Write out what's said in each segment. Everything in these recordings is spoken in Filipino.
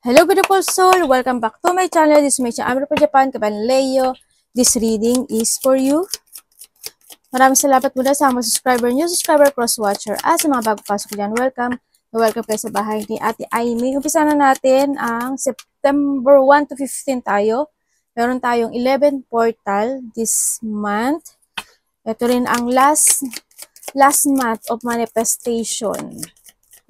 Hello beautiful soul! Welcome back to my channel. This is my channel from Japan, Kaban Leo. This reading is for you. Maraming salamat muna sa mga subscriber, new subscriber, cross-watcher. At sa mga bago pasok dyan, welcome. Welcome kayo sa bahay ni Ate Aimee. Umpisa na natin ang September 1 to 15 tayo. Meron tayong 11 portal this month. Ito rin ang last month of manifestation.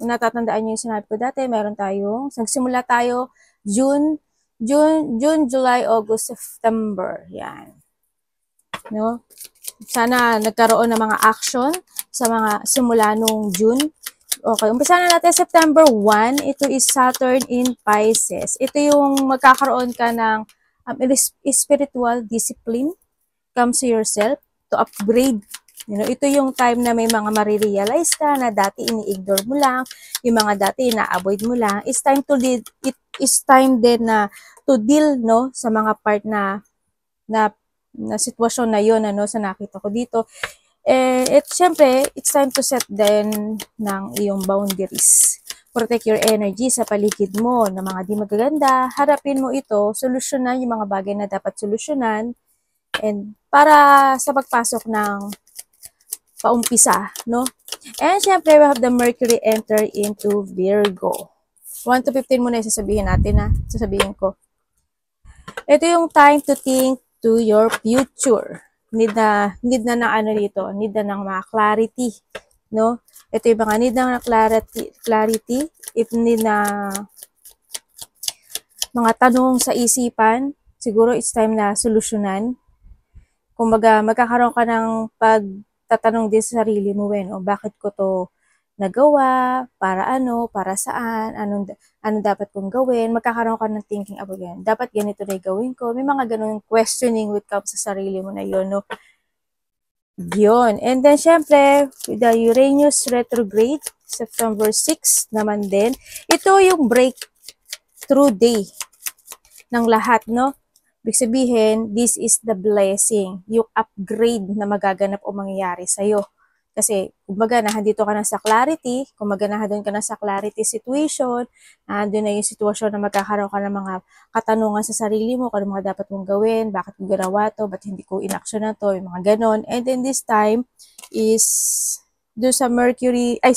Kung natatandaan nyo yung sinabi ko dati, meron tayong, nagsimula tayo June, July, August, September. Yan. No? Sana nagkaroon ng mga action sa mga simula nung June. Okay, umpisa na natin September 1. Ito is Saturn in Pisces. Ito yung magkakaroon ka ng spiritual discipline comes to yourself to upgrade. Ito yung time na may mga marirealize ka na dati ini-ignore mo lang, yung mga dati na-avoid mo lang. It's time to deal, it is time din na to deal no sa mga part na sitwasyon na yon sa nakita ko dito. Syempre, it's time to set then ng iyong boundaries. Protect your energy sa paligid mo na mga di magaganda. Harapin mo ito, solusyonan yung mga bagay na dapat solusyonan. And para sa pagpasok ng paumpisa, no? And syempre, we have the Mercury enter into Virgo. 1 to 15 muna yung sasabihin natin, ha? Sasabihin ko. Ito yung time to think to your future. Need na ano dito, need na ng mga clarity, no? Ito yung mga need na clarity, if need na mga tanong sa isipan, siguro it's time na solusyonan. Kumbaga, magkakaroon ka ng pagtatanong din sa sarili mo, no? Bakit ko to nagawa? Para ano? Para saan? Ano dapat kong gawin? Magkakaroon ka ng thinking about yan. Dapat ganito na gawin ko. May mga ganun questioning with comes sa sarili mo na yun, no? Yun. And then, syempre, the Uranus retrograde, September 6 naman din. Ito yung breakthrough day ng lahat, no? Ibig sabihin, this is the blessing, yung upgrade na magaganap o mangyayari sa'yo. Kasi, kumbaga, nandito ka na sa clarity, kumbaga, nandun ka na sa clarity situation, nandun na yung sitwasyon na magkakaroon ka ng mga katanungan sa sarili mo, kung ano mga dapat mong gawin, bakit ko ginawa to, ba't hindi ko inaction na to, yung mga ganon. And then this time is, doon sa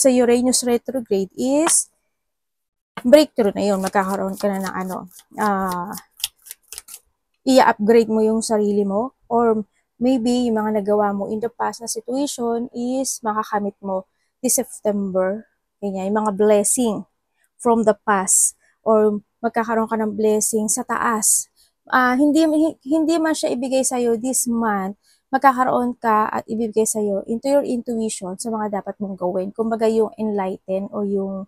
sa Uranus retrograde is, breakthrough na yun, magkakaroon ka na ng i-upgrade mo yung sarili mo, or maybe yung mga nagawa mo in the past na situation is makakamit mo this September, ganyan, yung mga blessing from the past, or magkakaroon ka ng blessing sa taas. Hindi man siya ibigay sa'yo this month, magkakaroon ka at ibibigay sa'yo into your intuition sa mga dapat mong gawin. Kumbaga yung enlighten o yung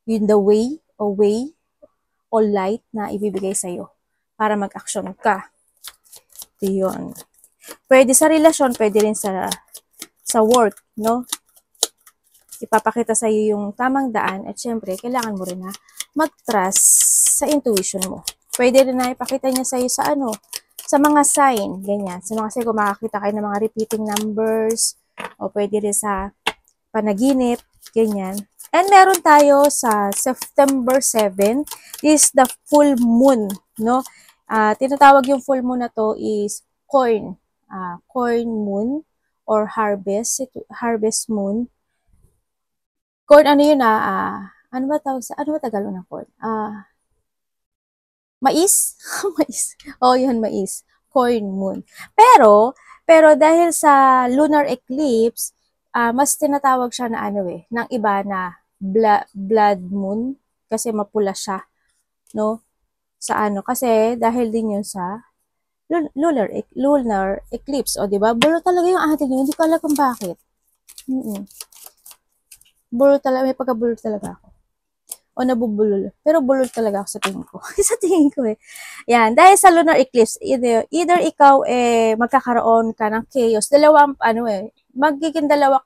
the way o light na ibibigay sa'yo para mag-action ka. Ito yun. Pwede sa relasyon, pwede rin sa work, no? Ipapakita sa iyo yung tamang daan at syempre, kailangan mo rin na mag-trust sa intuition mo. Pwede rin na ipakita niya sa iyo sa sa mga sign, ganyan. Sa mga sign, kung makakita kayo ng mga repeating numbers, o pwede rin sa panaginip, ganyan. And meron tayo sa September 7 is the full moon, no? Tinatawag yung full moon na to is corn moon or harvest moon. Corn, ano yun ano ba Tagalog ng corn? Mais? Mais. Oh, yun, mais. Corn moon. Pero dahil sa lunar eclipse, mas tinatawag siya na ng iba na blood moon kasi mapula siya, no? Kasi dahil din yun sa lunar eclipse, o diba? Bulo talaga yung ating yun, hindi ko alam kung bakit. Bulo talaga, may pagkabulo talaga ako. O nabubulol. Pero bulol talaga ako sa tingin ko. Sa tingin ko Yan, dahil sa lunar eclipse, either ikaw magkakaroon ka ng chaos. Dalawang magiging dalawa,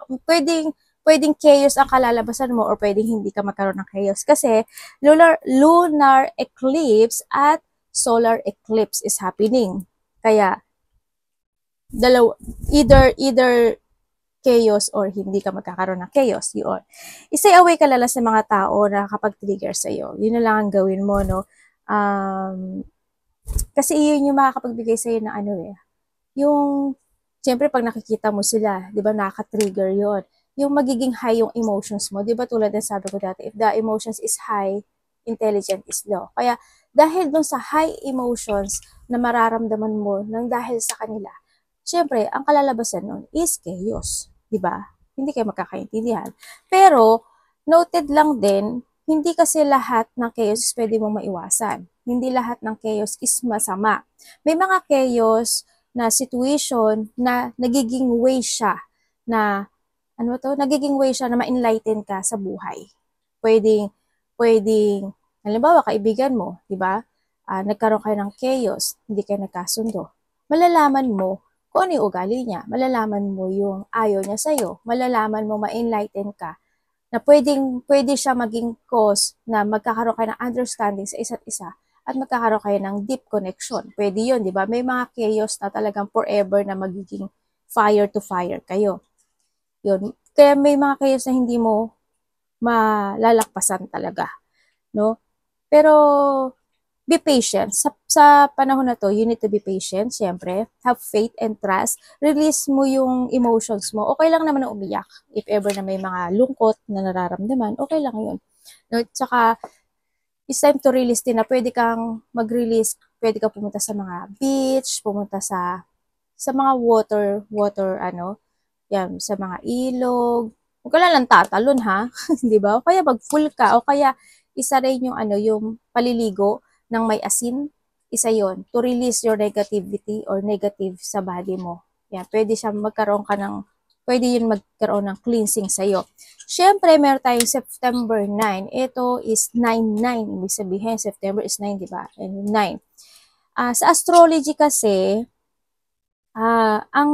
pwedeng chaos ang kalalabasan mo or pwedeng hindi ka magkaroon ng chaos. Kasi lunar eclipse at solar eclipse is happening. Kaya, either chaos or hindi ka magkakaroon ng chaos. Yun. I-stay away ka lala sa mga tao na kapag trigger sa'yo. Yun na lang ang gawin mo, no? Kasi yun yung makakapagbigay sa'yo na ano eh. Yung, siyempre pag nakikita mo sila, di ba nakaka-trigger yun. Yung magiging high yung emotions mo. Di ba tulad ng sabi ko dati, if the emotions is high, intelligent is low. Kaya dahil dun sa high emotions na mararamdaman mo nang dahil sa kanila, siyempre, ang kalalabasan nun is chaos. Di ba? Hindi kayo magkakaintindihan. Pero, noted lang din, hindi kasi lahat ng chaos is pwede mong maiwasan. Hindi lahat ng chaos is masama. May mga chaos na situation na nagiging way siya na, nagiging way siya na ma-enlighten ka sa buhay. Pwedeng, halimbawa, kaibigan mo, di ba? Nagkaroon kayo ng chaos, hindi kayo nagkasundo. Malalaman mo kung ano yung ugali niya. Malalaman mo yung ayaw niya sa'yo. Malalaman mo, ma-enlighten ka na pwede siya maging cause na magkakaroon kayo ng understanding sa isa't isa at magkakaroon kayo ng deep connection. Pwede yun, di ba? May mga chaos na talagang forever na magiging fire to fire kayo. Yun. Kaya may mga chaos na hindi mo malalakpasan talaga. No? Pero, be patient. Sa panahon na to, you need to be patient, syempre. Have faith and trust. Release mo yung emotions mo. Okay lang naman na umiyak. If ever na may mga lungkot na nararamdaman, okay lang yun. No? Tsaka, it's time to release din na pwede kang mag-release. Pwede kang pumunta sa mga beach, pumunta sa mga water, yan, sa mga ilog. Huwag ka lang tatalon, ha? Di ba? O kaya mag-full ka, o kaya isa rin yung, yung paliligo ng may asin, isa yon to release your negativity or negative sa body mo. Yan, pwede yun magkaroon ng cleansing sa'yo. Siyempre, meron tayong September 9. Ito is 9-9. Ibig sabihin, September is 9, di ba? And 9. Sa astrology kasi, ang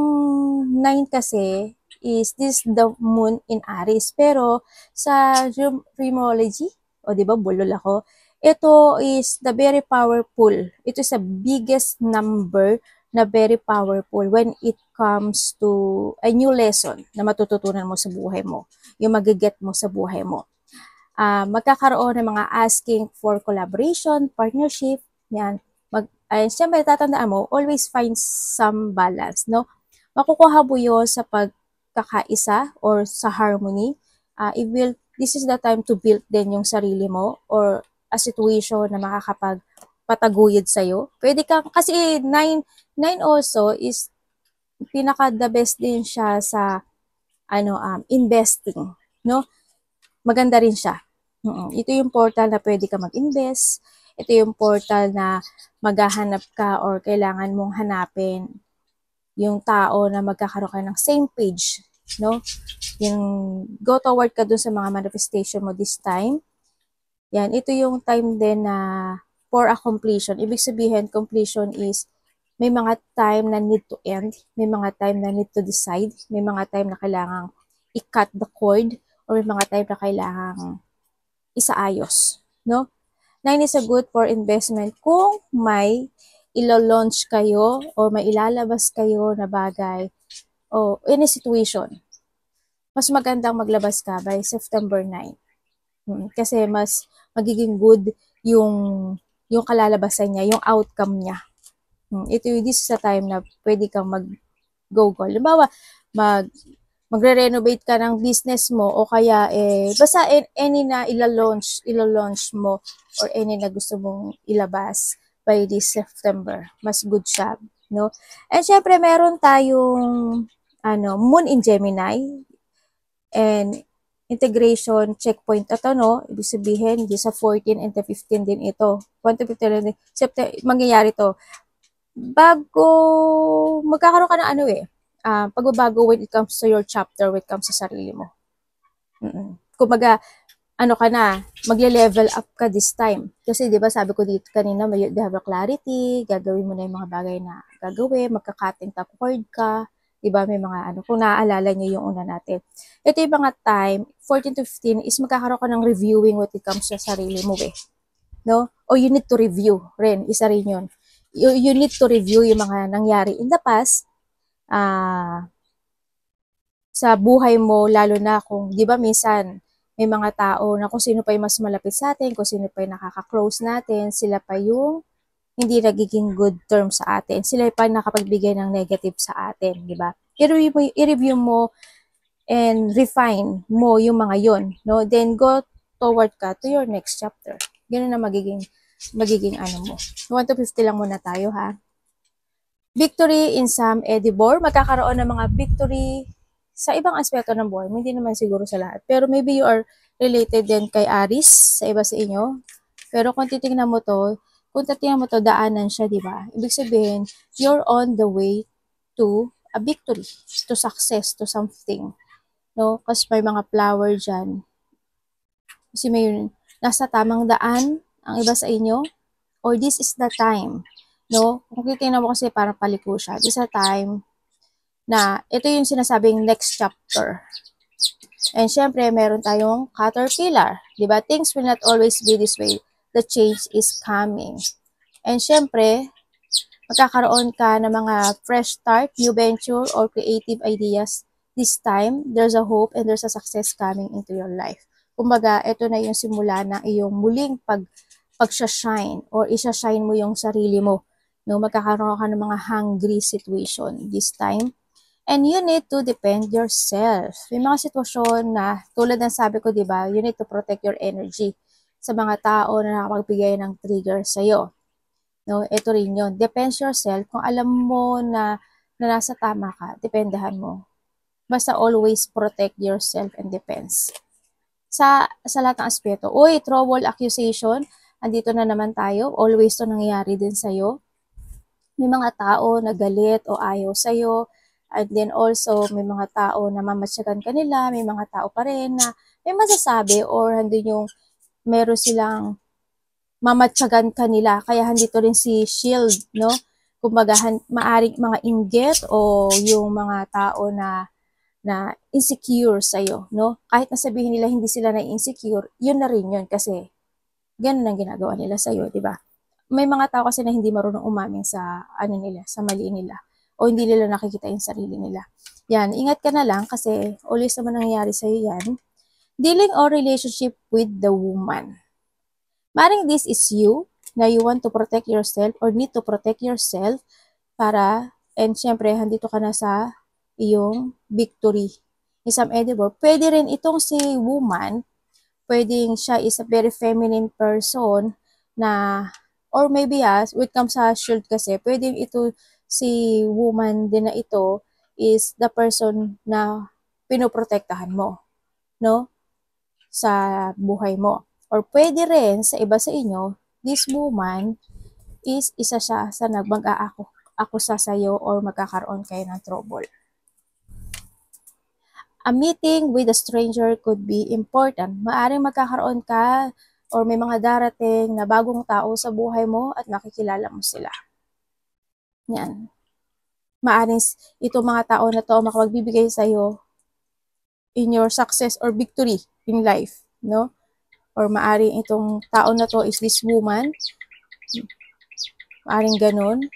9 kasi is this the moon in Aries. Pero sa numerology, o di ba, bulol ako, ito is the very powerful. Ito is the biggest number na very powerful when it comes to a new lesson na matututunan mo sa buhay mo. Yung magiget mo sa buhay mo. Magkakaroon ng mga asking for collaboration, partnership, yan. Siyempre, tatandaan mo, always find some balance, no? Makukuha mo yun sa pagkakaisa or sa harmony. This is the time to build din yung sarili mo or a situation na makakapagpataguyod sa'yo. Pwede kang, kasi 9 also is pinaka-the best din siya sa, investing, no? Maganda rin siya. Ito yung portal na pwede ka mag-invest. Ito yung portal na maghahanap ka or kailangan mong hanapin yung tao na magkakaroon ka ng same page, no? Yung go toward ka dun sa mga manifestation mo this time. Yan, ito yung time din na for a completion. Ibig sabihin, completion is may mga time na need to end, may mga time na need to decide, may mga time na kailangang i-cut the cord, or may mga time na kailangang isaayos, no? 9 is a good for investment kung may ilo-launch kayo o may ilalabas kayo na bagay o any situation. Mas magandang maglabas ka by September 9. Kasi mas magiging good yung kalalabasan niya, yung outcome niya. This is a time na pwede kang mag-go. Halimbawa, magre-renovate ka ng business mo o kaya basta any na ilo-launch mo or any na gusto mong ilabas by this September. Mas good siya, no? And syempre meron tayong Moon in Gemini and integration checkpoint ito, no? Ibig sabihin, di sa 14 and 15 din ito. 1 to 15 din. Mangyayari to. Bago, magkakaroon ka ng pagbabago when it comes to your chapter, when it comes sa sarili mo. Kumbaga, magle-level up ka this time. Kasi, di ba, sabi ko dito kanina, you have a clarity, gagawin mo na yung mga bagay na gagawin, magka-cutting top cord ka, di ba, may mga kung naaalala nyo yung una natin. Ito yung mga time, 14 to 15, is magkakaroon ka ng reviewing when it comes sa sarili mo, no? O you need to review rin, isa rin yun. You need to review yung mga nangyari in the past, sa buhay mo, lalo na kung, di ba minsan, may mga tao na kung sino pa yung mas malapit sa atin, kung sino pa yung nakaka-close natin, sila pa yung hindi nagiging good term sa atin. Sila pa nakapagbigay ng negative sa atin, di ba? I-review mo and refine mo yung mga yon, no? Then go toward ka to your next chapter. Ganun na magiging ano mo. 1 to 50 lang muna tayo, ha? Victory in some endeavor. Magkakaroon ng mga victory sa ibang aspeto ng buhay. Hindi naman siguro sa lahat. Pero maybe you are related din kay Aris, sa iba sa inyo. Pero kung titingnan mo to, daanan siya, di ba? Ibig sabihin, you're on the way to a victory, to success, to something. No? Kasi may mga flower dyan. Kasi may nasa tamang daan ang iba sa inyo. Or this is the time. No? Kung titingnan mo kasi parang paliko siya. This is the time na ito yung sinasabing next chapter. And syempre, meron tayong caterpillar. Diba? Things will not always be this way. The change is coming. And syempre, magkakaroon ka ng mga fresh start, new venture, or creative ideas. This time, there's a hope and there's a success coming into your life. Kumbaga, ito na yung simula na iyong muling pagsha-shine or isa-shine mo yung sarili mo. No, magkakaroon ka ng mga hungry situation this time. And you need to defend yourself. May mga sitwasyon na, tulad ng sabi ko, di ba, you need to protect your energy sa mga tao na nakapagbigay ng trigger sa'yo. No, ito rin yun. Defend yourself. Kung alam mo na nasa tama ka, dependahan mo. Basta always protect yourself and defense. Sa lahat ng aspeto. Uy, trouble accusation. Andito na naman tayo. Always to nangyayari din sa'yo. May mga tao na galit o ayaw sa'yo. And then also, may mga tao na mamatsyagan kanila, may mga tao pa rin na may masasabi or hindi yung meron silang mamatsyagan kanila. Kaya handito rin si shield, no? Kumbaga, maaring mga inggit o yung mga tao na insecure sa'yo, no? Kahit na sabihin nila hindi sila na-insecure, yun na rin yun kasi ganun ang ginagawa nila sa'yo, di ba? May mga tao kasi na hindi marunong umamin sa ano nila, sa mali nila o hindi nila nakikita yung sarili nila. Yan, ingat ka na lang kasi always naman nangyayari sa'yo yan. Dealing or relationship with the woman. Maring this is you na you want to protect yourself or need to protect yourself para, and syempre, handito ka na sa iyong victory. Isang endeavor. Pwede rin itong si woman, pwedeng siya is a very feminine person na, or maybe when it comes sa shield kasi, pwedeng ito si woman din na ito is the person na pinoprotektahan mo, no? Sa buhay mo. Or pwede rin sa iba sa inyo, this woman is isa siya sa mag-aakusa sa'yo or magkakaroon kayo ng trouble. A meeting with a stranger could be important. Maaring magkakaroon ka or may mga darating na bagong tao sa buhay mo at makikilala mo sila. Yan. Maaring itong mga tao na to makapagbibigay sa'yo in your success or victory in life, no? Or maaring itong tao na to is this woman. Maaring ganun.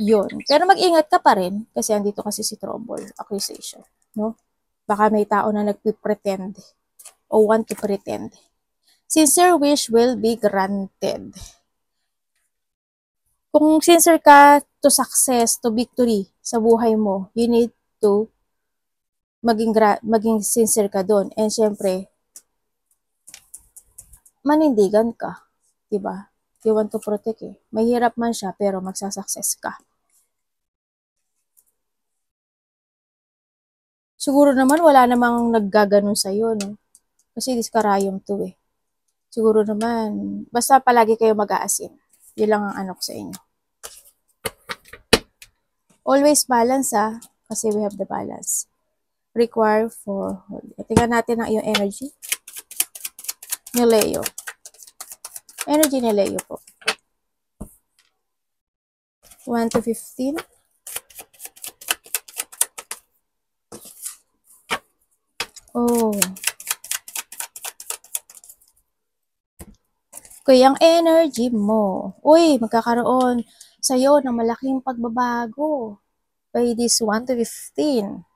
Yun. Pero mag-ingat ka pa rin kasi andito kasi si trouble accusation, no? Baka may tao na nagpipretend o want to pretend. Sincere wish will be granted. Kung sincere ka to success, to victory sa buhay mo, you need to maging sincere ka doon. And syempre, manindigan ka, 'di ba? You want to protect eh. Mahirap man siya pero magsasucess ka. Siguro naman wala namang naggaganon sa iyo, no? Kasi diskarayom 'to eh. Siguro naman basta palagi kayo mag-aasin. 'Yun lang ang ano ko sa inyo. Always balance kasi we have the balance. Require for tingnan natin ang iyong energy. Ni Leo. Energy ni Leo po. 1 to 15. Oh. Kaya ang energy mo. Uy, magkakaroon sa'yo ng malaking pagbabago. By this 1 to 15.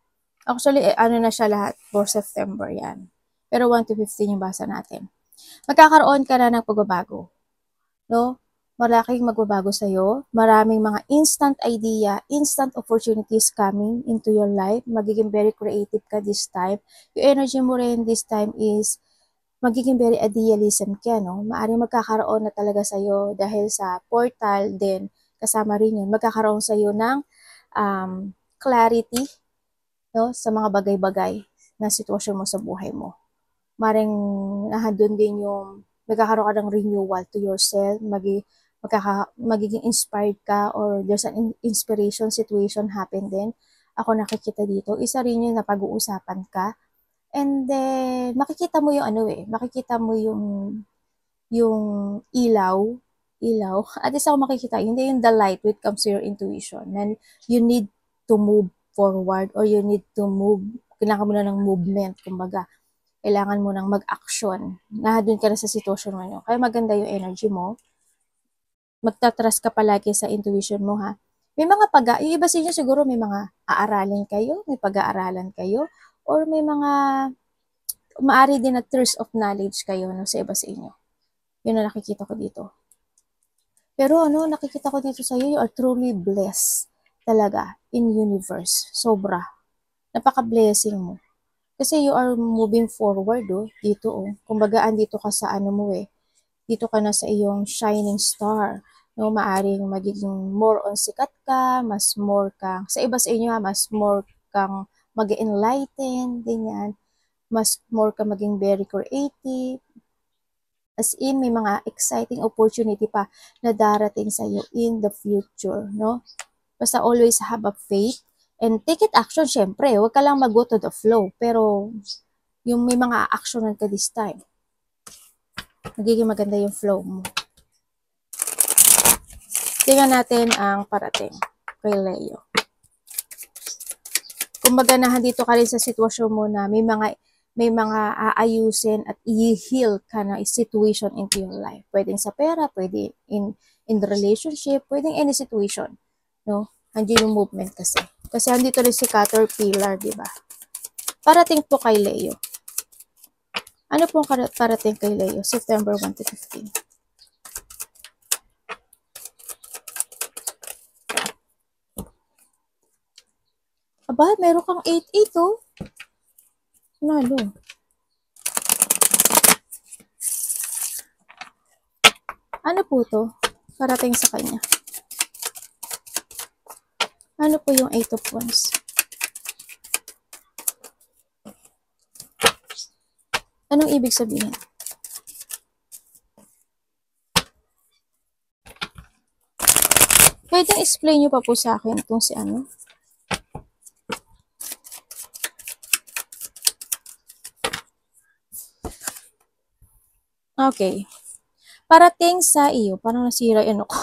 Actually, ano na siya lahat for September yan. Pero 1 to 15 yung basa natin. Magkakaroon ka na ng pagbabago. No? Malaking magbabago sa'yo. Maraming mga instant idea, instant opportunities coming into your life. Magiging very creative ka this time. Yung energy mo rin this time is magiging very idealism ka, no? Maaring magkakaroon na talaga sa'yo dahil sa portal, then kasama rin yun. Magkakaroon sa'yo ng clarity, no? Sa mga bagay-bagay na sitwasyon mo sa buhay mo. Maring nahadun din yung magkakaroon ka ng renewal to yourself, magiging inspired ka or there's an inspiration situation happen din. Ako nakikita dito, isa rin yung napag-uusapan ka. And then, makikita mo yung makikita mo yung ilaw. At isa ako makikita, hindi yung the light when it comes to your intuition. And you need to move forward or you need to move, kailangan mo na ng movement, kumbaga kailangan mo nang mag-action. Nahadun ka na sa sitwasyon mo nyo. Kaya maganda yung energy mo. Magtatrust ka palagi sa intuition mo, ha. May mga yung iba sa inyo siguro may mga aaralin kayo, may pag-aaralan kayo, or may mga maaari din na thirst of knowledge kayo, no, sa iba sa inyo. Yun na nakikita ko dito. Pero nakikita ko dito sa iyo, you are truly blessed talaga in universe. Sobra. Napaka-blessing mo. Kasi you are moving forward, dito, Kumbaga, andito ka sa dito ka na sa iyong shining star, no? Maaring magiging more on sikat ka, mas more kang, sa iba sa inyo, mas more kang mag-enlighten, ganyan. Mas more kang maging very creative. As in, may mga exciting opportunity pa na darating sa iyo in the future, no? Basta always have a faith and take it action, syempre. Huwag ka lang mag-go to the flow. Pero, yung may mga actionan ka this time, magiging maganda yung flow mo. Tingnan natin ang parating kay Leo. Kumbaga nandito ka rin sa sitwasyon mo na may mga aayusin at i-heal ka na situation into your life. Pwedeng sa pera, pwede in the relationship, pwedeng any situation, no? Andiyan yung movement kasi. Kasi andito rin si Caterpillar, di ba? Parating po kay Leo. Ano pong parating kay Leo? September 1 to 15. Aba, meron kang 8-8, oh. Nalo. Ano po to? Parating sa kanya. Ano po yung 8 of Wands? Anong ibig sabihin? Pwede explain nyo pa po sa akin itong si ano? Okay. Parating sa iyo. Parang nasira yun ako.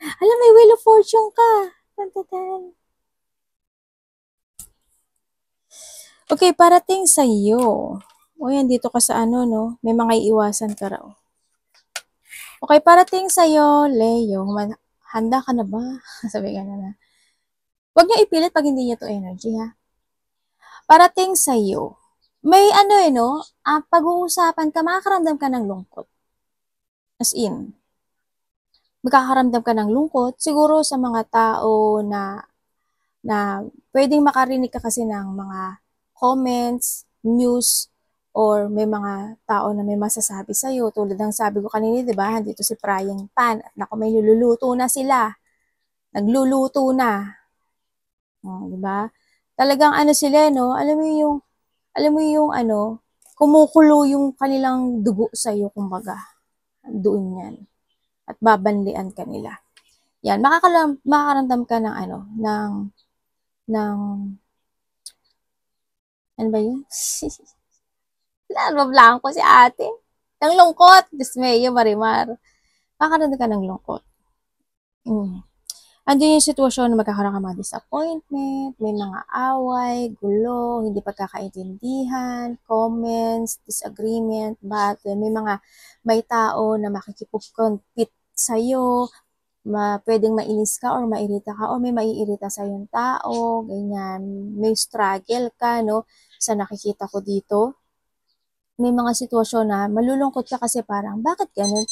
Alam, may Wheel of Fortune ka. Okay, parating sa iyo. O yan, dito ka sa ano, no? May mga iiwasan ka raw. Okay, parating sa iyo, Leo. Handa ka na ba? Sabi ka na. Huwag niyo ipilit pag hindi niyo to energy, ha? Parating sa iyo. May pag-uusapan ka, makakaramdam ka ng lungkot. As in, magkakaramdam ka ng lungkot, siguro sa mga tao na pwedeng makarinig ka kasi ng mga comments, news, or may mga tao na may masasabi sa'yo. Tulad ng sabi ko kanina, di ba? Dito si Frying Pan. At naku, may niluluto na sila. Nagluluto na. Di ba? Talagang sila, no? Alam mo yung kumukulo yung kanilang dugo sa'yo, kumbaga. Doon yan. At babanlian ka nila. Yan, makakaramdam ka ng ano ba yun? Nabablaan ko si ate. Ng lungkot. Dismayo, Marimar. Makakaramdam ka ng lungkot. Andiyan yung sitwasyon na magkakaroon ka mga disappointment, may mga away, gulo, hindi pagkakaintindihan, comments, disagreement, battle, may tao na makikipag-compete sa'yo, pwedeng mainis ka or mairita ka or may maiirita sa yung tao, ganyan. May struggle ka, no? Sa nakikita ko dito. May mga sitwasyon na malulungkot ka kasi parang, bakit ganun?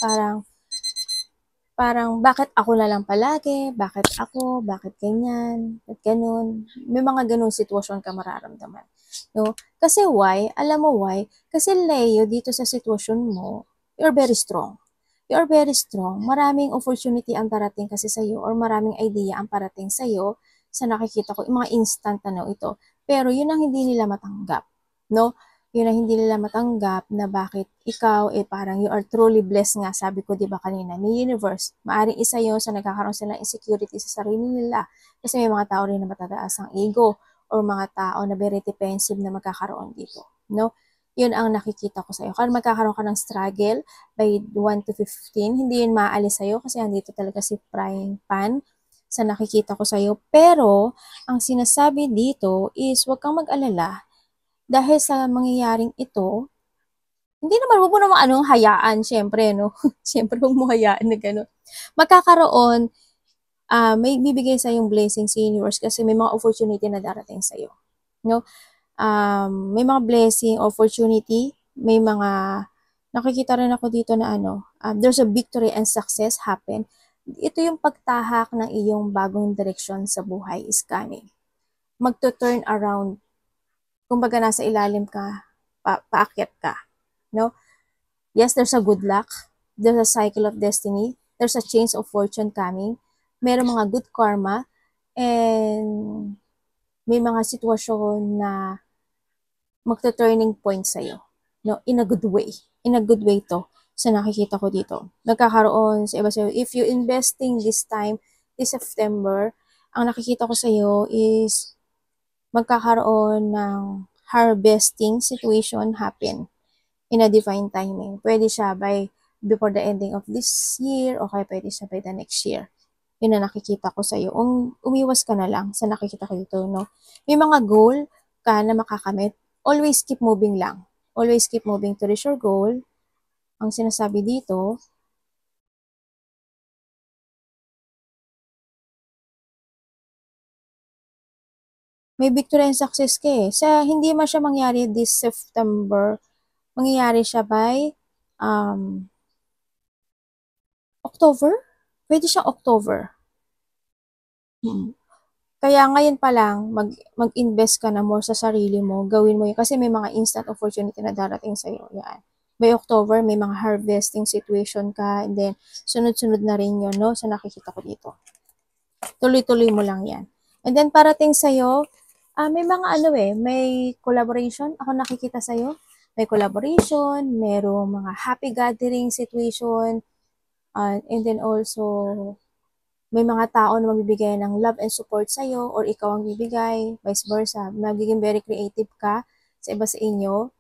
Parang bakit ako na lang palagi? Bakit ako? Bakit ganyan? Bakit ganun? May mga ganung sitwasyon ka mararamdaman. No? Kasi why? Alam mo why? Kasi Leo, dito sa sitwasyon mo, you're very strong. You're very strong. Maraming opportunity ang darating kasi sa'yo or maraming idea ang parating sa'yo sa nakikita ko, yung mga instant ito. Pero yun ang hindi nila matanggap. No? Yun ang hindi nila matanggap na bakit ikaw, parang you are truly blessed nga, sabi ko diba kanina, ni universe. Maaring isa yun sa nagkakaroon sila ng insecurity sa sarili nila. Kasi may mga tao rin na matataas ang ego or mga tao na very defensive na magkakaroon dito. No? Yun ang nakikita ko sa'yo. Kaya magkakaroon ka ng struggle by 1 to 15, hindi yun maaalis sa'yo kasi andito talaga si frying pan sa nakikita ko sa'yo. Pero, ang sinasabi dito is huwag kang mag-alala dahil sa mangyayaring ito, hindi naman, huwag mo naman hayaan, syempre, no? Syempre, huwag mo hayaan na gano'n. Magkakaroon, may bibigay sa yung blessing sa universe kasi may mga opportunity na darating sa iyo. No? May mga blessing, opportunity, may mga, nakikita rin ako dito na there's a victory and success happen. Ito yung pagtahak ng iyong bagong direksyon sa buhay is coming. Magto-turn around. Kumbaga nasa ilalim ka, paakyat ka. No? Yes, there's a good luck. There's a cycle of destiny. There's a change of fortune coming. Meron mga good karma. And may mga sitwasyon na magto-turning point sa'yo. No? In a good way. In a good way to. Sa nakikita ko dito. Nagkakaroon sa iba sa'yo. If you investing this time, this September, ang nakikita ko sa'yo is magkakaroon ng harvesting situation happen in a divine timing. Pwede siya before the ending of this year o kaya pwede siya by the next year. Yun na nakikita ko sa'yo. Umiwas ka na lang sa nakikita ko dito, no? May mga goal ka na makakamit. Always keep moving lang. Always keep moving to reach your goal. Ang sinasabi dito, may victory and success ka eh. Sa hindi man siya mangyari this September, mangyayari siya by October? Pwede siya October. Kaya ngayon pa lang, mag-invest ka na more sa sarili mo, gawin mo yun. Kasi may mga instant opportunity na darating sa'yo. Yan. By October, may mga harvesting situation ka, and then sunod-sunod na rin yun, no? Sa nakikita ko dito. Tuloy-tuloy mo lang yan. And then parating sa'yo, may mga may collaboration. Ako nakikita sa'yo, may collaboration, merong mga happy gathering situation, and then also, may mga tao na magbibigay ng love and support sa'yo or ikaw ang bibigay, vice versa. Magiging very creative ka sa iba sa inyo.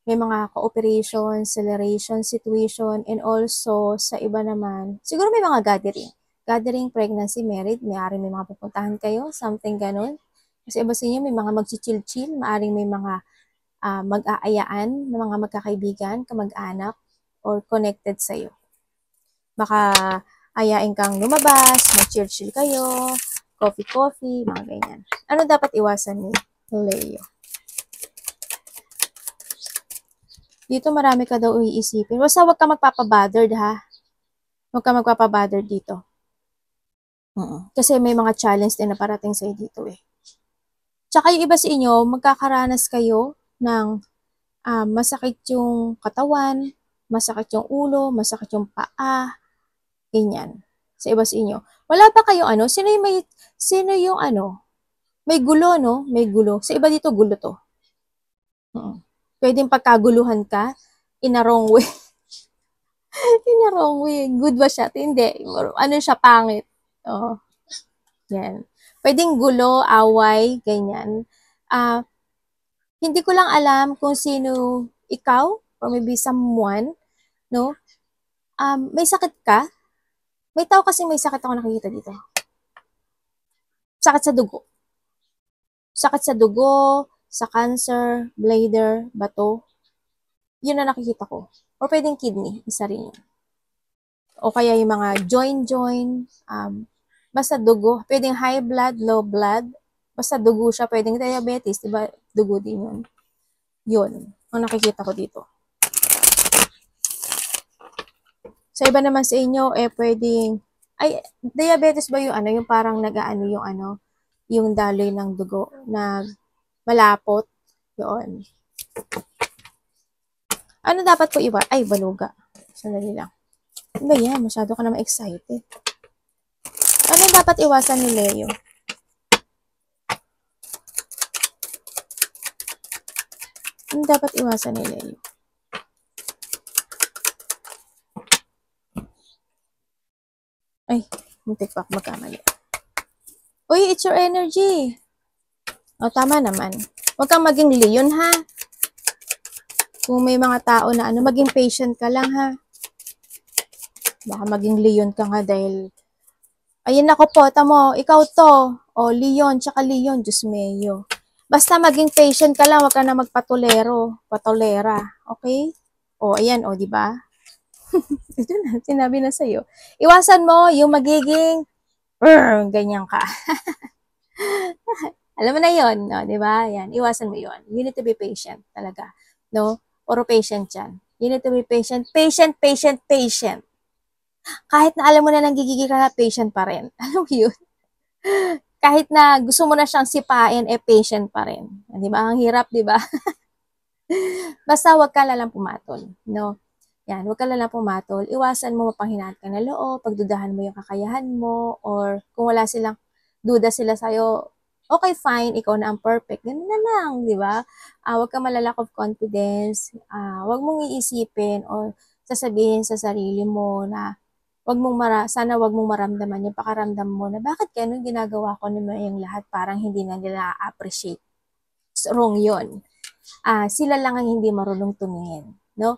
May mga cooperation, celebration situation, and also sa iba naman, siguro may mga gathering. Gathering, pregnancy, married, may mga pupuntahan kayo, something ganun. Kasi iba sa inyo, may mga mag-chill-chill, maaring may mga mag-aayaan na mga magkakaibigan, kamag-anak, or connected sa'yo. Baka ayain kang lumabas, mag-chill-chill kayo, coffee-coffee, mga ganyan. Ano dapat iwasan ni Leo? Dito marami ka daw iisipin. Basta huwag ka magpapabothered ha. Huwag ka magpapabothered dito. Kasi may mga challenge din na parating sa'yo dito eh. Tsaka yung iba sa inyo, magkakaranas kayo ng masakit yung katawan, masakit yung ulo, masakit yung paa, ganyan. Sa iba sa inyo. Wala pa kayong sino yung may gulo, no? May gulo. Sa iba dito, gulo to. Pwedeng pagkaguluhan ka, in a wrong way. In a wrong way. Good ba siya? Hindi. Ano siya, pangit. Yan. Pwedeng gulo, away, ganyan. Hindi ko lang alam kung sino ikaw, or maybe someone, no? May sakit ka? May tao kasi may sakit ako nakikita dito. Sakit sa dugo. Sakit sa dugo, sa cancer, bladder, bato. Yun na nakikita ko. Or pwedeng kidney, isa rin yun. o kaya yung mga join, basta dugo. Pwedeng high blood, low blood. Basta dugo siya. Pwedeng diabetes, diba? Dugo din yun. Yun, ang nakikita ko dito. Sa iba naman sa inyo, pwedeng, ay, diabetes ba yung yung parang nag-aano yung daloy ng dugo, na malapot, yun. Ano dapat ko iba? Ay, baluga. Sandali lang. Ano ba yan? Masyado ka naman excited. Ano dapat iwasan ni Leo? Ano dapat iwasan ni Leo? Ay, muntik pa ako magkamali. Uy, it's your energy. O, tama naman. Huwag kang maging leon, ha? Kung may mga tao na maging patient ka lang, ha? Baka maging leon ka nga dahil, ayun ako po, tamo, ikaw to. O, leon, tsaka leon, Diyos mayo. Basta maging patient ka lang, huwag ka na patolera. Okay? O, ayan, o, di ba? Ito na, sinabi na sa'yo. Iwasan mo yung magiging, ganyan ka. Alam mo na yun, no? Di ba? Yan, iwasan mo yun. You need to be patient talaga. No? Puro patient yan. You need to be patient. Patient. Kahit na alam mo na nanggigigil ka na, patient pa rin. Alam mo yun? Kahit na gusto mo na siyang sipain, patient pa rin. Di ba? Ang hirap, di ba? Basta wag ka lang pumatol. No? Yan, wag ka lang pumatol. Iwasan mo mapanghinaan ka na loob, pagdudahan mo yung kakayahan mo, or kung wala silang, duda sila sa'yo, okay, fine, ikaw na ang perfect. Ganun na lang, di ba? Wag ka malalack of confidence. Wag mong iisipin or sasabihin sa sarili mo na sana wag mong maramdaman yung pakaramdam mo na bakit ganun ginagawa ko naman yung lahat, parang hindi na nila appreciate. Wrong yun. Sila lang ang hindi marunong tumingin. No?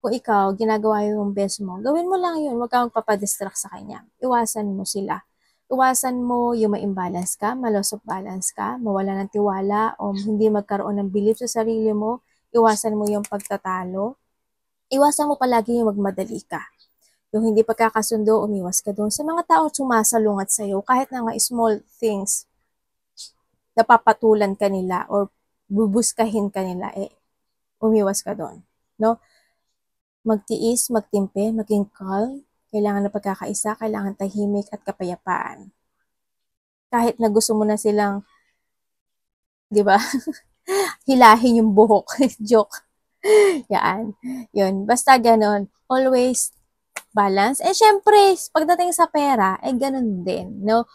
Kung ikaw, ginagawa yung best mo, gawin mo lang yun. Huwag kang magpapadistract sa kanya. Iwasan mo sila. Iwasan mo yung ma-imbalance ka, ma-loss of balance ka, mawala ng tiwala, o hindi magkaroon ng belief sa sarili mo. Iwasan mo yung pagtatalo. Iwasan mo palagi yung magmadali ka. Yung hindi pagkakasundo, umiwas ka doon. Sa mga taong sumasalungat sa'yo, kahit na nga small things, napapatulan ka nila or bubuskahin ka nila, umiwas ka doon. No? Magtiis, magtimpe, maging calm. Kailangan na pagkakaisa, kailangan tahimik at kapayapaan. Kahit na gusto mo na silang, di ba, hilahin yung buhok. Joke. Yan. Yun. Basta ganon. Always balance. Syempre, pagdating sa pera, ganon din. No?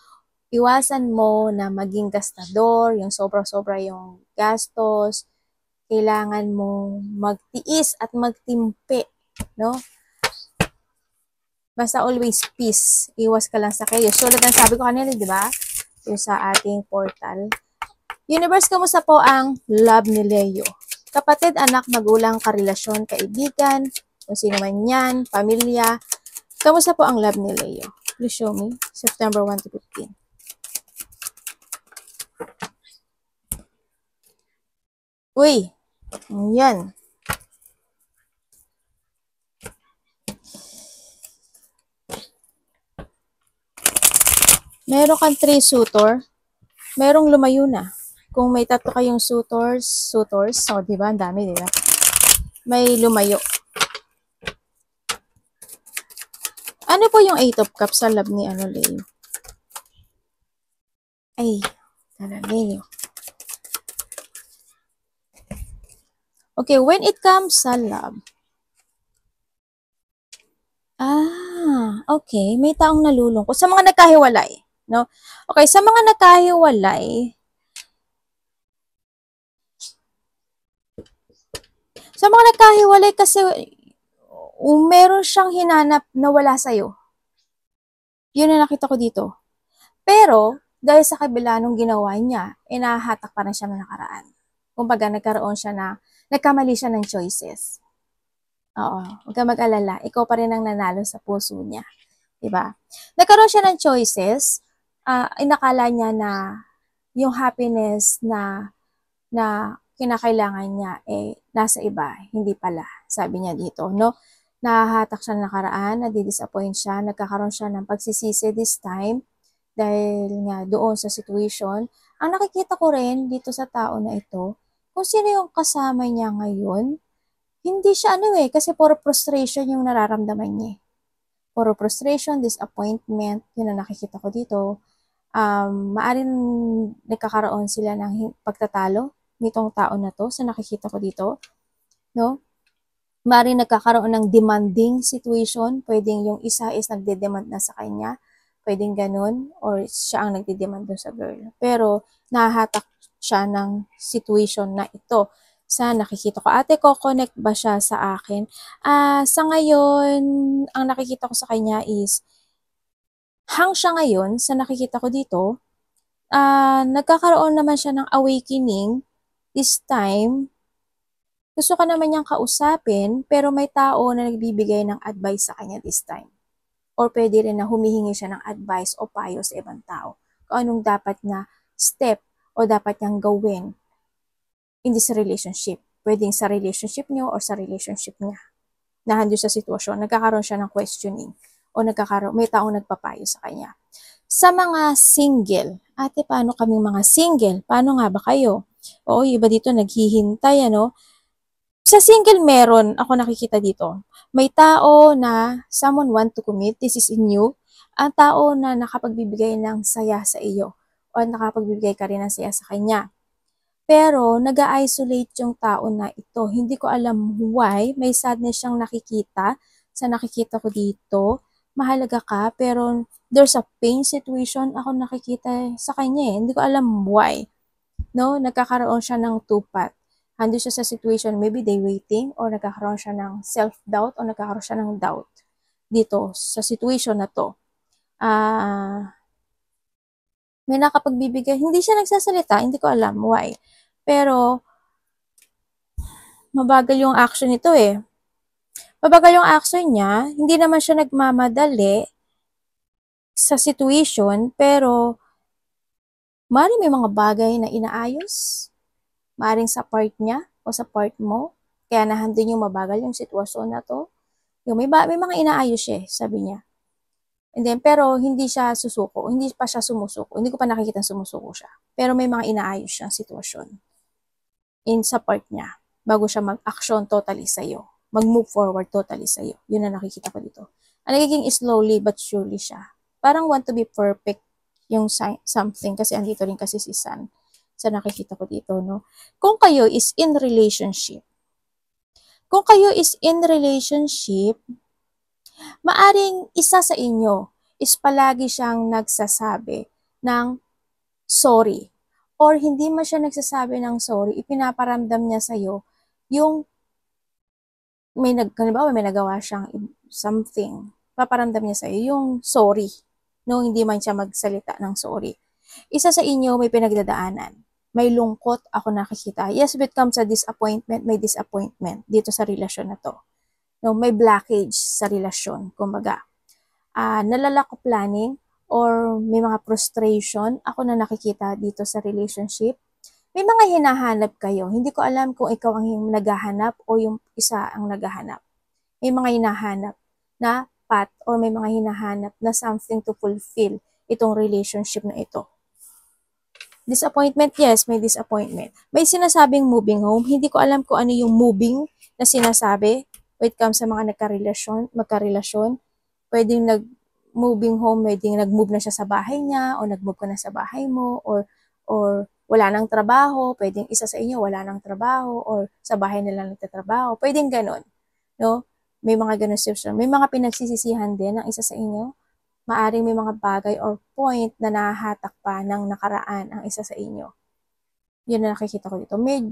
Iwasan mo na maging gastador, yung sobra-sobra yung gastos. Kailangan mo magtiis at magtimpe. No? Basta always peace. Iwas ka lang sa chaos. Sulit ang sabi ko kanina, di ba? Yung sa ating portal. Universe, kamusta po ang love ni Leo? Kapatid, anak, magulang, karelasyon, kaibigan, kung sino man yan, pamilya. Kamusta po ang love ni Leo? Please show me. September 1 to 15. Uy! Yan. Meron kang 3 suitor. Merong lumayo na. Kung may 3 kayong suitors, so, diba? Ang dami, diba? May lumayo. Ano po yung 8 of Cups sa love ni Leo? Ay, tala, Leo. Okay, when it comes sa love, okay, may taong nalulungkot. Sa mga nagkahiwalay, no? Okay, sa mga nagkahiwalay, kasi meron siyang hinanap na wala sa'yo. Yun ang nakita ko dito. Pero, dahil sa kabila nung ginawa niya, nahahatak pa rin siya na nakaraan. Kumbaga, nagkamali siya ng choices. Oo, huwag ka mag-alala. Ikaw pa rin ang nanalo sa puso niya. Diba? Nagkaroon siya ng choices. Inakala niya na yung happiness na kinakailangan niya nasa iba, hindi pala, sabi niya dito, no? nahahatak siya ng nakaraan, nadi-disappoint siya, nagkakaroon siya ng pagsisisi this time dahil nga doon sa situation. Ang nakikita ko rin dito sa tao na ito, kung sino yung kasama niya ngayon, hindi siya kasi puro frustration yung nararamdaman niya. Puro frustration, disappointment, yun ang nakikita ko dito. Maaring nagkakaroon sila ng pagtatalo nitong tao na to sa nakikita ko dito, no? Maaring nagkakaroon ng demanding situation, pwedeng yung isa is nagde-demand na sa kanya, pwedeng ganun, or siya ang nagde-demand doon sa girl. Pero nahahatak siya ng situation na ito sa nakikita ko. Ate, ko-connect ba siya sa akin? Sa ngayon, ang nakikita ko sa kanya is hang siya ngayon sa nakikita ko dito. Nagkakaroon naman siya ng awakening this time. Gusto ka naman niyang kausapin, pero may tao na nagbibigay ng advice sa kanya this time. Or pwede rin na humihingi siya ng advice o payo sa ibang tao kung anong dapat na step o dapat niyang gawin in this relationship. Pwedeng sa relationship niyo or sa relationship niya. Nahandyo sa sitwasyon, nagkakaroon siya ng questioning o may taong nagpapayo sa kanya. Sa mga single, ate, paano kaming mga single? Paano nga ba kayo? Oo, iba dito naghihintay, Sa single meron, ako nakikita dito, may tao na someone want to commit, this is in you, ang tao na nakapagbibigay ng saya sa iyo o nakapagbibigay ka rin ng saya sa kanya. Pero nag-isolate yung tao na ito. Hindi ko alam why, may sadness siyang nakikita sa nakikita ko dito. Mahalaga ka, pero there's a pain situation ako nakikita sa kanya eh. Hindi ko alam why. No, nagkakaroon siya ng two-path. Hando siya sa situation, maybe they waiting, or nagkakaroon siya ng self-doubt, o nagkakaroon siya ng doubt dito sa situation na to. May nakapagbibigay, hindi siya nagsasalita, hindi ko alam why. Pero, mabagal yung action nito eh. Mabagal yung action niya, hindi naman siya nagmamadali sa situation, pero maaaring may mga bagay na inaayos, maaaring sa part niya o sa part mo, kaya nahandun yung mabagal yung sitwasyon na to. Yung may mga inaayos siya, sabi niya. And then, pero hindi siya susuko, hindi pa siya sumusuko, hindi ko pa nakikita sumusuko siya. Pero may mga inaayos siyang sitwasyon sa part niya, bago siya mag-action totally sa'yo, mag-move forward totally sa'yo. Yun na nakikita ko dito. Ang nagiging slowly but surely siya. Parang want to be perfect yung something, kasi andito rin kasi si Sun sa nakikita ko dito, no? Kung kayo is in relationship, maaring isa sa inyo is palagi siyang nagsasabi ng sorry. Or hindi man siya nagsasabi ng sorry, ipinaparamdam niya sa'yo yung may nagawa siyang something, paparamdam niya sa'yo yung sorry. No, hindi man siya magsalita ng sorry. Isa sa inyo may pinagdadaanan. May lungkot ako nakikita. Yes, when it comes sa disappointment, may disappointment dito sa relasyon na to. No, may blockage sa relasyon, kumbaga. Nalalack of planning or may mga frustration ako na nakikita dito sa relationship. May mga hinahanap kayo. Hindi ko alam kung ikaw ang naghahanap o yung isa ang naghahanap. May mga hinahanap na path or may mga hinahanap na something to fulfill itong relationship na ito. Disappointment, yes, may disappointment. May sinasabing moving home. Hindi ko alam kung ano yung moving na sinasabi when it comes sa mga magkarelasyon. Pwedeng moving home, pwedeng nag-move na siya sa bahay niya, o nag-move ka na sa bahay mo, or wala nang trabaho, pwedeng isa sa inyo wala nang trabaho, or sa bahay nila nagtatrabaho, pwedeng ganon, no? May mga ganon situation. May mga pinagsisisihan din ng isa sa inyo. Maaring may mga bagay or point na nahahatak pa ng nakaraan ang isa sa inyo. Yun na nakikita ko dito. May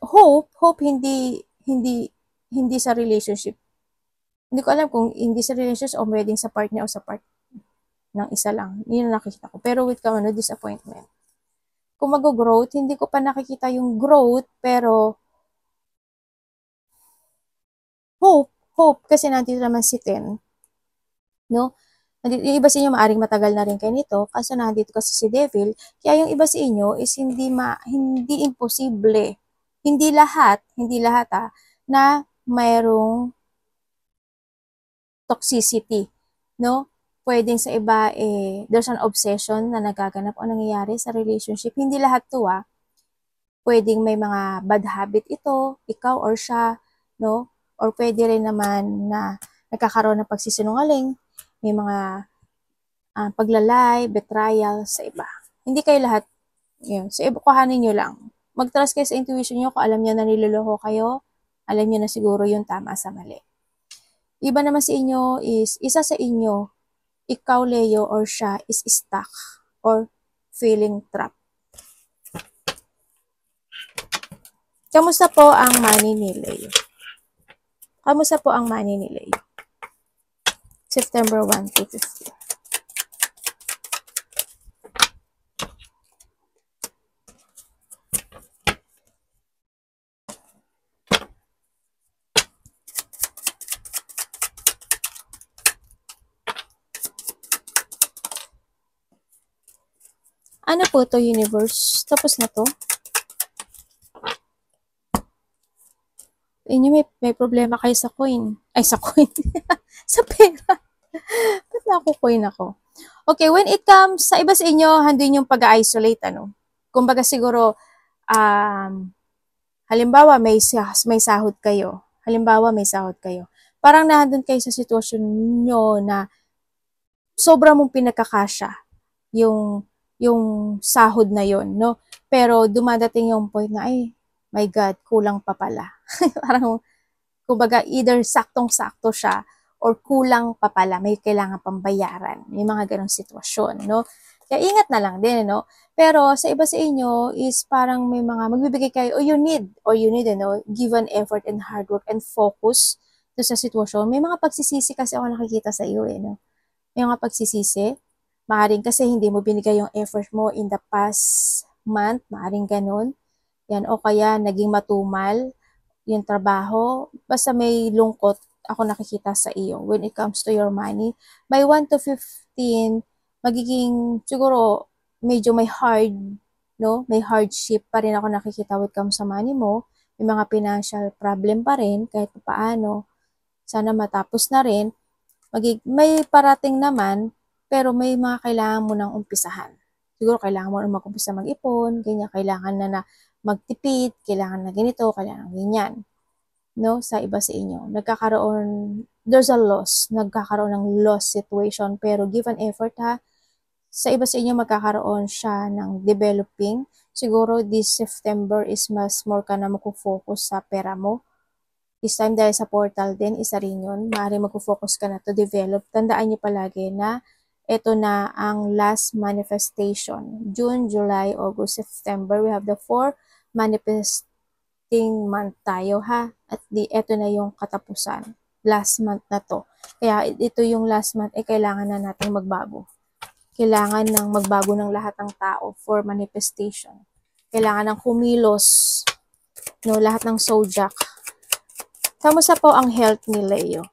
hope hindi sa relationship. Hindi ko alam kung hindi sa relationship o pwedeng sa part niya o sa part ng isa lang. Yun na nakikita ko. Pero with disappointment. Kung mag-growth, hindi ko pa nakikita yung growth, pero hope, kasi nandito naman si Ten, no? Yung iba sa inyo maaring matagal na rin kayo nito, kasi nandito kasi si Devil, kaya yung iba sa inyo is hindi imposible, hindi lahat na mayroong toxicity, no? Pwedeng sa iba, there's an obsession na nagaganap o nangyayari sa relationship. Hindi lahat to, pwedeng may mga bad habit ito, ikaw or siya, no? Or pwede rin naman na nagkakaroon ng pagsisinungaling, may mga paglalay, betrayal sa iba. Hindi kayo lahat, yun. So, kuhanin nyo lang. Mag-trust kayo sa intuition nyo kung alam nyo na niloloko kayo, alam nyo na siguro yung tama sa mali. Iba naman sa inyo is, isa sa inyo, ikaw, Leo, or siya is stuck or feeling trapped. Kamusta po ang money ni Leo? Kamusta po ang money ni Leo? September 1 to 15. Ano po to, universe? Tapos na to? Inyo may problema kayo sa coin. Ay, sa coin. Sa pera. Ba't nakukoin ako? Okay, when it comes sa iba sa inyo, handin yung pag-isolate, ano? Kumbaga siguro, halimbawa may sahod kayo. Parang nahandun kayo sa sitwasyon nyo na sobra mong pinagkakasya yung sahod na yon, no? Pero dumadating yung point na, ay, my God, kulang pa pala. Parang, kumbaga, either saktong-sakto siya or kulang pa pala, may kailangan pang bayaran. May mga ganong sitwasyon, no? Kaya ingat na lang din, no? Pero sa iba sa inyo is parang may mga magbibigay kayo, you need, no? Give an effort and hard work and focus to sa sitwasyon. May mga pagsisisi kasi ako nakikita sa iyo, no? May mga pagsisisi. Maaring kasi hindi mo binigay yung effort mo in the past month, maaring ganun. Yan, o kaya naging matumal yung trabaho. Basta may lungkot ako nakikita sa iyo when it comes to your money. By 1 to 15, magiging siguro medyo may hard, no? May hardship pa rin ako nakikita when it comes sa money mo. May mga financial problem pa rin kahit paano. Sana matapos na rin. May parating naman, pero may mga kailangan mo nang umpisahan. Siguro kailangan mo na mag-umpisa mag-ipon, ganyan, kailangan na magtipid, kailangan na ganito, kailangan ganyan. No, sa iba sa inyo. There's a loss, nagkakaroon ng loss situation, pero give an effort, ha. Sa iba sa inyo, magkakaroon siya ng developing. Siguro this September is mas more ka na mag-focus sa pera mo. This time dahil sa portal din, isa rin yun. Maaaring mag-focus ka na to develop. Tandaan niyo palagi na ito na ang last manifestation. June, July, August, September. We have the 4 manifesting month tayo, ha. At ito na yung katapusan. Last month na to. Kaya ito yung last month, kailangan na natin magbago. Kailangan ng magbago ng lahat ng tao for manifestation. Kailangan ng kumilos, no, lahat ng zodiac. Kamusta po ang health ni Leo?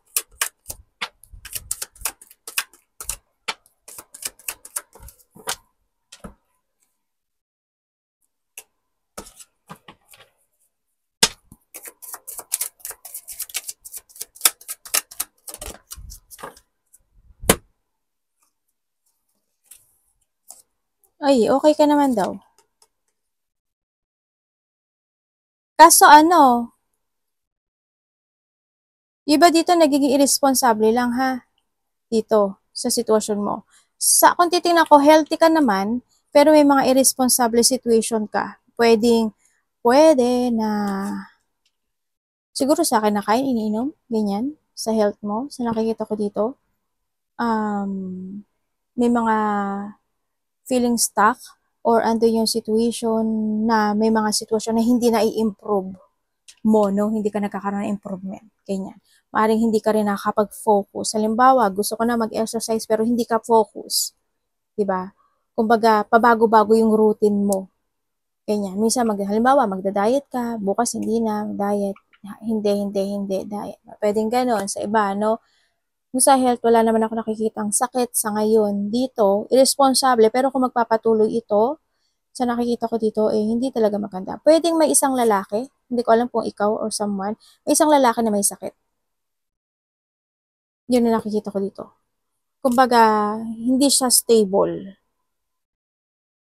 Ay, okay ka naman daw. Kaso ano, iba dito nagiging irresponsible lang, ha? Dito, sa sitwasyon mo. Kung titingnan ko, healthy ka naman, pero may mga irresponsible situation ka. Pwede na, siguro sa akin na kain, iniinom, ganyan, sa health mo, sa nakikita ko dito. May mga feeling stuck, or ando yung situation na may mga sitwasyon na hindi na i-improve mo, no? Hindi ka nagkakaroon ng improvement. Ganyan. Maaaring hindi ka rin nakakapag-focus. Halimbawa, gusto ko na mag-exercise pero hindi ka focus. Diba? Kumbaga, pabago-bago yung routine mo. Ganyan. Minsan, halimbawa, magda-diet ka, bukas hindi na, diet. Hindi, diet. Pwedeng ganon sa iba, no? Kung sa health, wala naman ako nakikitang sakit sa ngayon. Dito, irresponsible, pero kung magpapatuloy ito, sa nakikita ko dito, hindi talaga maganda. Pwedeng may isang lalaki, hindi ko alam kung ikaw or someone, may isang lalaki na may sakit. Yun na nakikita ko dito. Kumbaga, hindi siya stable.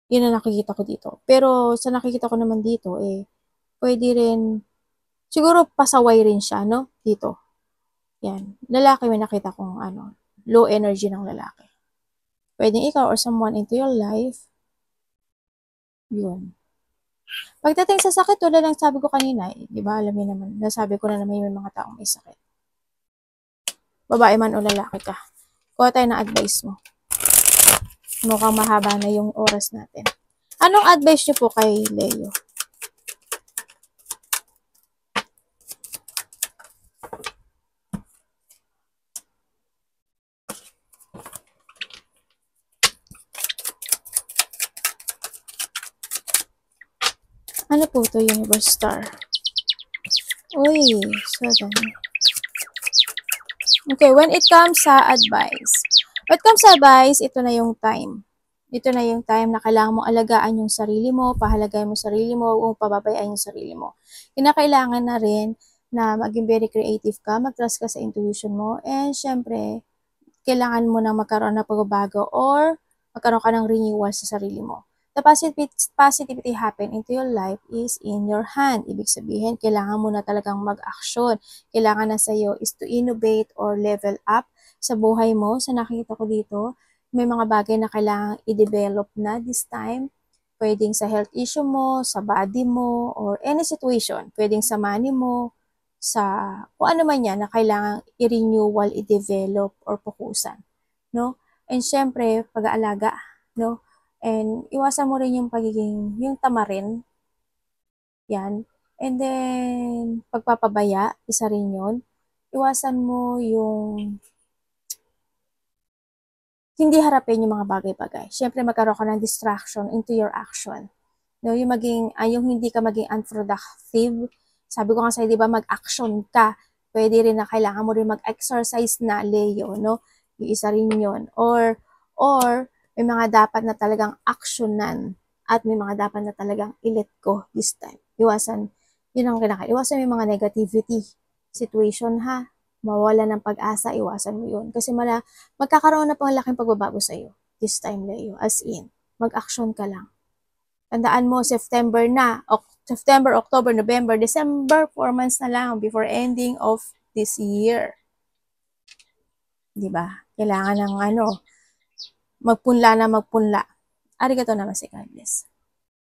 Yun na nakikita ko dito. Pero sa nakikita ko naman dito, pwede rin, siguro pasaway rin siya, no? Dito. Yan. Lalaki, may nakita kong low energy ng lalaki. Pwedeng ikaw or someone into your life. Yun. Pagdating sa sakit, tulad ng sabi ko kanina, di ba, alam niyo naman, nasabi ko na naman may mga taong may sakit. Babae man o lalaki ka. Kuha tayo ng advice mo. Mukhang mahaba na yung oras natin. Anong advice niyo po kay Leo? Ano po to, Universe Star? Uy, sudden. Okay, when it comes sa advice. When it comes sa advice, ito na yung time. Ito na yung time na kailangan mo alagaan yung sarili mo, pahalagahan mo sarili mo, huwag mong pababayaan yung sarili mo. Kinakailangan na rin na maging very creative ka, mag-trust ka sa intuition mo, and syempre, kailangan mo nang magkaroon ng pagbabago or magkaroon ka ng renewal sa sarili mo. The positivity happen into your life is in your hand. Ibig sabihin, kailangan mo na talagang mag-action. Kailangan na sa'yo is to innovate or level up sa buhay mo. Sa nakikita ko dito, may mga bagay na kailangan i-develop na this time. Pwedeng sa health issue mo, sa body mo, or any situation. Pwedeng sa money mo, sa kung ano man yan na kailangan i-renewal, i-develop, or fokusan. No? And syempre, pag-aalaga. No? And iwasan mo rin yung pagiging, yung tamarin. Yan. And then, pagpapabaya, isa rin yun. Iwasan mo yung hindi harapin yung mga bagay-bagay. Siyempre, magkaroon ka ng distraction into your action. No, yung yung hindi ka maging unproductive. Sabi ko nga sa'yo, di ba, mag-action ka. Pwede rin na kailangan mo rin mag-exercise na, Leo, no? Yung isa rin yun. Or, may mga dapat na talagang actionan at may mga dapat na talagang i-let go this time. Iwasan, yun ang kinakain. Iwasan yung mga negativity situation, ha? Mawala ng pag-asa, iwasan mo yun. Kasi magkakaroon na pang laking pagbabago sa'yo this time, Leo. As in, mag-action ka lang. Tandaan mo, September na. September, October, November, December, 4 months na lang before ending of this year. Diba? Kailangan ng magpunla na magpunla. Arigato naman si God bless.